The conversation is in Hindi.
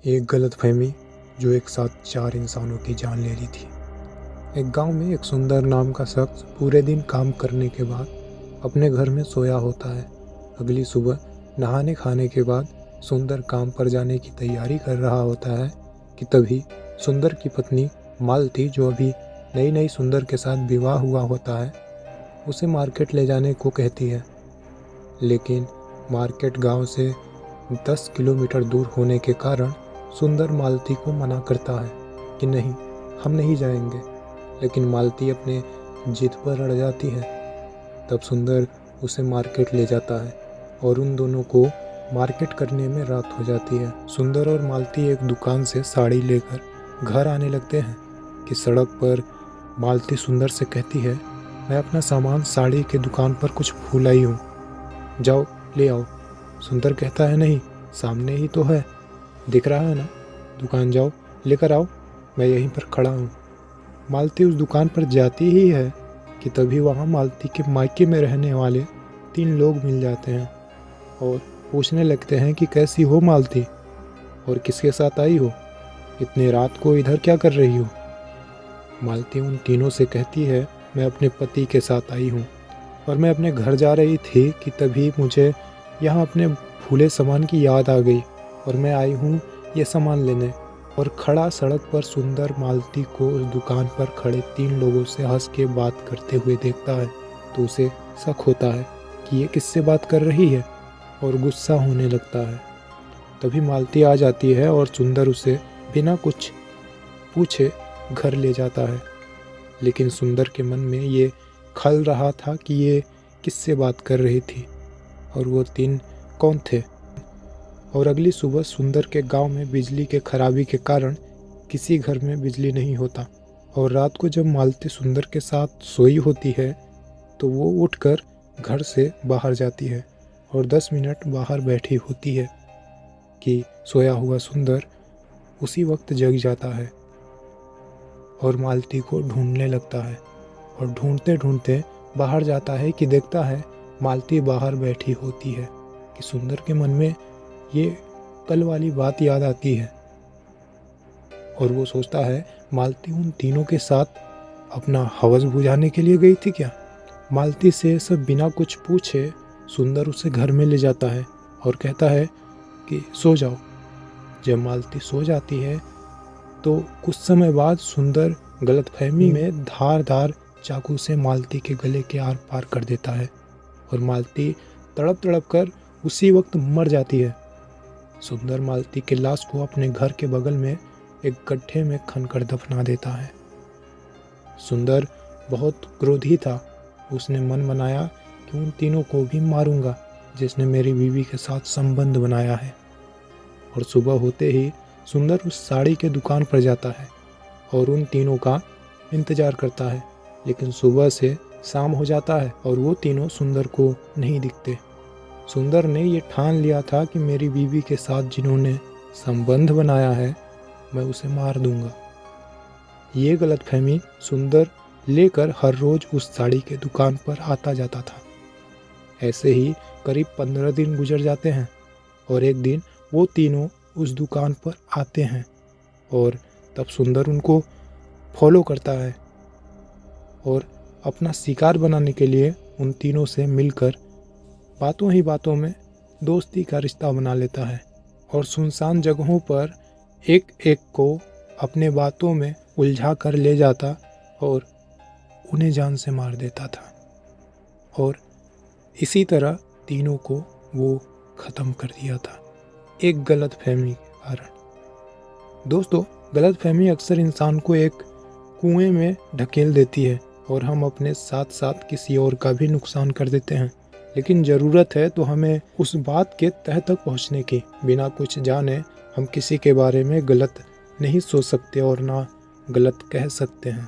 एक गलतफहमी जो एक साथ 4 इंसानों की जान ले ली थी। एक गांव में एक सुंदर नाम का शख्स पूरे दिन काम करने के बाद अपने घर में सोया होता है। अगली सुबह नहाने खाने के बाद सुंदर काम पर जाने की तैयारी कर रहा होता है कि तभी सुंदर की पत्नी मालती, जो अभी नई नई सुंदर के साथ विवाह हुआ होता है, उसे मार्केट ले जाने को कहती है। लेकिन मार्केट गांव से 10 किलोमीटर दूर होने के कारण सुंदर मालती को मना करता है कि नहीं, हम नहीं जाएंगे। लेकिन मालती अपने जिद पर अड़ जाती है। तब सुंदर उसे मार्केट ले जाता है और उन दोनों को मार्केट करने में रात हो जाती है। सुंदर और मालती एक दुकान से साड़ी लेकर घर आने लगते हैं कि सड़क पर मालती सुंदर से कहती है, मैं अपना सामान साड़ी के दुकान पर कुछ भूल आई हूँ, जाओ ले आओ। सुंदर कहता है, नहीं, सामने ही तो है, दिख रहा है ना, दुकान जाओ लेकर आओ, मैं यहीं पर खड़ा हूँ। मालती उस दुकान पर जाती ही है कि तभी वहाँ मालती के मायके में रहने वाले 3 लोग मिल जाते हैं और पूछने लगते हैं कि कैसी हो मालती, और किसके साथ आई हो, इतनी रात को इधर क्या कर रही हो। मालती उन तीनों से कहती है, मैं अपने पति के साथ आई हूँ और मैं अपने घर जा रही थी कि तभी मुझे यहाँ अपने भूले सामान की याद आ गई और मैं आई हूँ ये सामान लेने। और खड़ा सड़क पर सुंदर मालती को उस दुकान पर खड़े 3 लोगों से हंस के बात करते हुए देखता है तो उसे शक होता है कि ये किससे बात कर रही है और गुस्सा होने लगता है। तभी मालती आ जाती है और सुंदर उसे बिना कुछ पूछे घर ले जाता है। लेकिन सुंदर के मन में ये खल रहा था कि ये किससे बात कर रही थी और वो 3 कौन थे। और अगली सुबह सुंदर के गांव में बिजली के खराबी के कारण किसी घर में बिजली नहीं होता और रात को जब मालती सुंदर के साथ सोई होती है तो वो उठकर घर से बाहर जाती है और 10 मिनट बाहर बैठी होती है कि सोया हुआ सुंदर उसी वक्त जग जाता है और मालती को ढूंढने लगता है। और ढूंढते ढूंढते बाहर जाता है कि देखता है मालती बाहर बैठी होती है कि सुंदर के मन में ये कल वाली बात याद आती है और वो सोचता है, मालती उन तीनों के साथ अपना हवस बुझाने के लिए गई थी क्या। मालती से सब बिना कुछ पूछे सुंदर उसे घर में ले जाता है और कहता है कि सो जाओ। जब मालती सो जाती है तो कुछ समय बाद सुंदर गलतफहमी में धारदार चाकू से मालती के गले के आर पार कर देता है और मालती तड़प तड़प कर उसी वक्त मर जाती है। सुंदर मालती के लाश को अपने घर के बगल में एक गड्ढे में खनकर दफना देता है। सुंदर बहुत क्रोधी था। उसने मन बनाया कि उन तीनों को भी मारूंगा जिसने मेरी बीवी के साथ संबंध बनाया है। और सुबह होते ही सुंदर उस साड़ी के दुकान पर जाता है और उन तीनों का इंतजार करता है। लेकिन सुबह से शाम हो जाता है और वो तीनों सुंदर को नहीं दिखते। सुंदर ने ये ठान लिया था कि मेरी बीवी के साथ जिन्होंने संबंध बनाया है मैं उसे मार दूंगा। ये गलतफहमी सुंदर लेकर हर रोज उस साड़ी के दुकान पर आता जाता था। ऐसे ही करीब 15 दिन गुजर जाते हैं और एक दिन वो तीनों उस दुकान पर आते हैं और तब सुंदर उनको फॉलो करता है और अपना शिकार बनाने के लिए उन तीनों से मिलकर बातों ही बातों में दोस्ती का रिश्ता बना लेता है और सुनसान जगहों पर एक एक को अपने बातों में उलझा कर ले जाता और उन्हें जान से मार देता था। और इसी तरह तीनों को वो ख़त्म कर दिया था एक गलतफहमी के कारण। दोस्तों, गलतफहमी अक्सर इंसान को एक कुएं में ढकेल देती है और हम अपने साथ साथ किसी और का भी नुकसान कर देते हैं। लेकिन ज़रूरत है तो हमें उस बात के तह तक पहुंचने की। बिना कुछ जाने हम किसी के बारे में गलत नहीं सोच सकते और ना गलत कह सकते हैं।